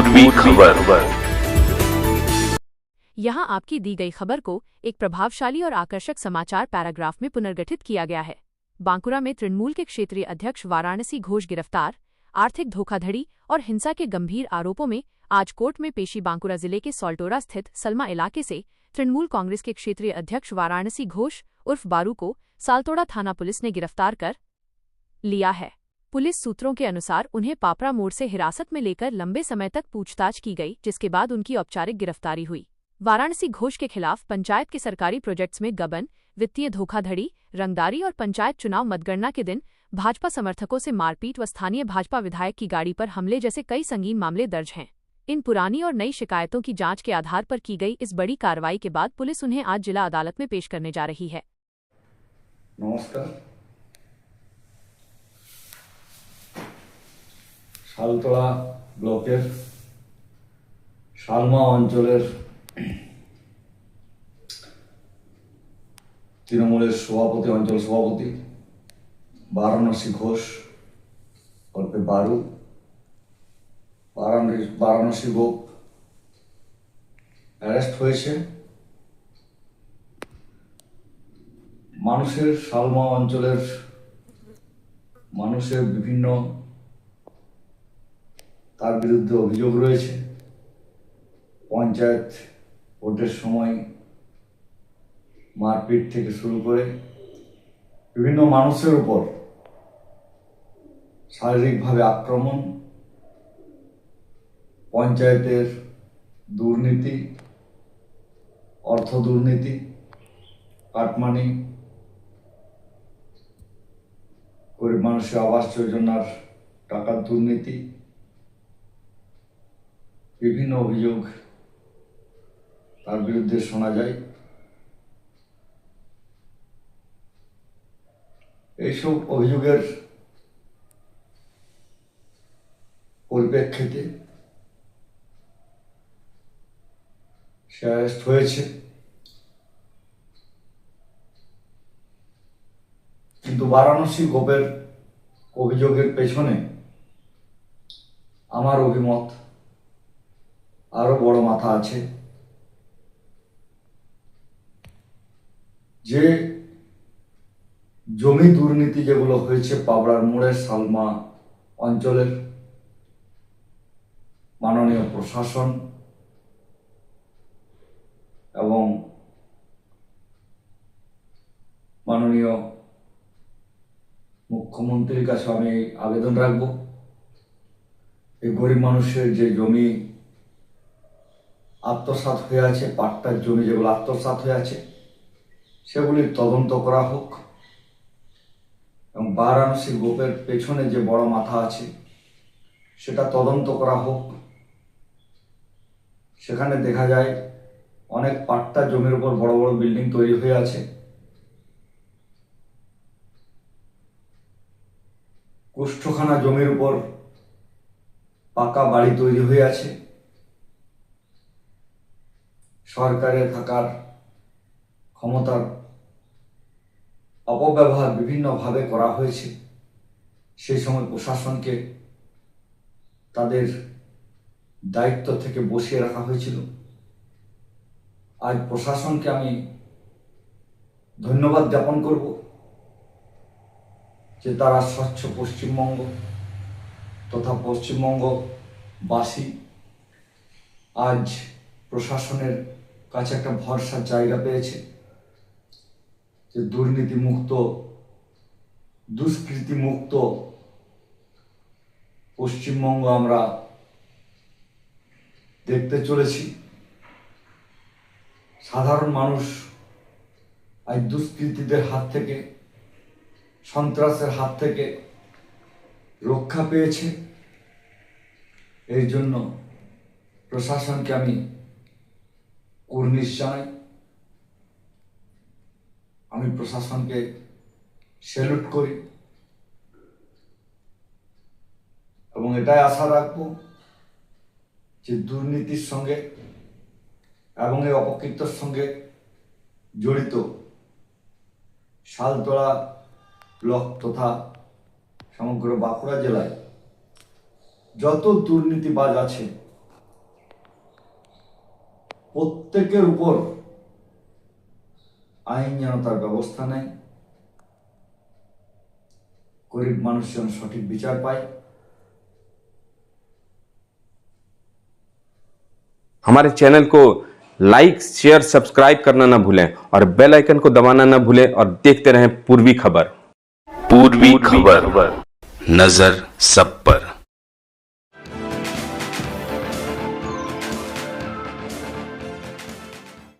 पूर्वी खबर। यहाँ आपकी दी गई खबर को एक प्रभावशाली और आकर्षक समाचार पैराग्राफ में पुनर्गठित किया गया है। बांकुरा में तृणमूल के क्षेत्रीय अध्यक्ष वाराणसी घोष गिरफ्तार। आर्थिक धोखाधड़ी और हिंसा के गंभीर आरोपों में आज कोर्ट में पेशी। बांकुरा जिले के सॉल्टोरा स्थित सलमा इलाके से तृणमूल कांग्रेस के क्षेत्रीय अध्यक्ष वाराणसी घोष उर्फ बारू को सालतोड़ा थाना पुलिस ने गिरफ्तार कर लिया है। पुलिस सूत्रों के अनुसार उन्हें पापड़ा मोड़ से हिरासत में लेकर लंबे समय तक पूछताछ की गई, जिसके बाद उनकी औपचारिक गिरफ्तारी हुई। वाराणसी घोष के खिलाफ पंचायत के सरकारी प्रोजेक्ट्स में गबन, वित्तीय धोखाधड़ी, रंगदारी और पंचायत चुनाव मतगणना के दिन भाजपा समर्थकों से मारपीट व स्थानीय भाजपा विधायक की गाड़ी पर हमले जैसे कई संगीन मामले दर्ज हैं। इन पुरानी और नई शिकायतों की जांच के आधार पर की गई इस बड़ी कार्रवाई के बाद पुलिस उन्हें आज जिला अदालत में पेश करने जा रही है। नमस्कार। শালতলা ব্লকের শালমা অঞ্চলের তৃণমূলের অঞ্চল সভাপতি বারাণসী ঘোষ অল্পে বারু বারাণসী গোপ অ্যারেস্ট হয়েছে। শালমা অঞ্চলের মানুষের বিভিন্ন তার বিরুদ্ধে অভিযোগ রয়েছে। পঞ্চায়েত ভোটের সময় মারপিট থেকে শুরু করে বিভিন্ন মানুষের উপর শারীরিকভাবে আক্রমণ, পঞ্চায়েতের দুর্নীতি, অর্থ দুর্নীতি, কাটমানি, গরিব মানুষের আবাস যোজনার টাকার দুর্নীতি, বিভিন্ন অভিযোগ তার বিরুদ্ধে শোনা যায়। এইসব অভিযোগের পরিপ্রেক্ষিতে সে অ্যারেস্ট হয়েছে। কিন্তু বারাণসী গোপের অভিযোগের পেছনে আমার অভিমত আরো বড় মাথা আছে। যে জমি দুর্নীতি যেগুলো হয়েছে পাবড়ার মোড়ের সালমা অঞ্চলের, মাননীয় প্রশাসন এবং মাননীয় মুখ্যমন্ত্রীর কাছে আমি আবেদন রাখব, এই গরিব মানুষের যে জমি আত্মসাৎ হয়ে আছে, পাট্টার জমি যেগুলো আত্মসাৎ হয়ে আছে, সেগুলির তদন্ত করা হোক এবং বারাণসী গোপের পেছনে যে বড় মাথা আছে সেটা তদন্ত করা হোক। সেখানে দেখা যায় অনেক পাট্টা জমির উপর বড় বড় বিল্ডিং তৈরি হয়ে আছে। কুষ্ঠখানা জমির উপর পাকা বাড়ি তৈরি হয়ে আছে। সরকারে থাকার ক্ষমতার অপব্যবহার বিভিন্নভাবে করা হয়েছে। সেই সময় প্রশাসনকে তাদের দায়িত্ব থেকে বসিয়ে রাখা হয়েছিল। আজ প্রশাসনকে আমি ধন্যবাদ জ্ঞাপন করব যে তারা স্বচ্ছ পশ্চিমবঙ্গ তথা পশ্চিমবঙ্গবাসী আজ প্রশাসনের কাছে একটা ভরসার জায়গা পেয়েছে যে দুর্নীতিমুক্ত, দুষ্কৃতিমুক্ত পশ্চিমবঙ্গ আমরা দেখতে চলেছি। সাধারণ মানুষ আজ দুষ্কৃতীদের হাত থেকে, সন্ত্রাসের হাত থেকে রক্ষা পেয়েছে। এর জন্য প্রশাসনকে আমি কুর্নিশ জানাই। আমি প্রশাসনকে স্যালুট করি এবং এটাই আশা রাখব যে দুর্নীতির সঙ্গে এবং এই অপকৃত্যর সঙ্গে জড়িত শালতোড়া ব্লক তথা সমগ্র বাঁকুড়া জেলায় যত দুর্নীতিবাজ আছে প্রত্যেকের উপর আইন যেন তার ব্যবস্থা নেয়, গরিব মানুষ যেন সঠিক বিচার পায়। हमारे चैनल को लाइक, शेयर, सब्सक्राइब करना ना भूलें और बेल आइकन को दबाना ना भूलें और देखते रहें पूर्वी खबर। पूर्वी खबर, नजर सब पर।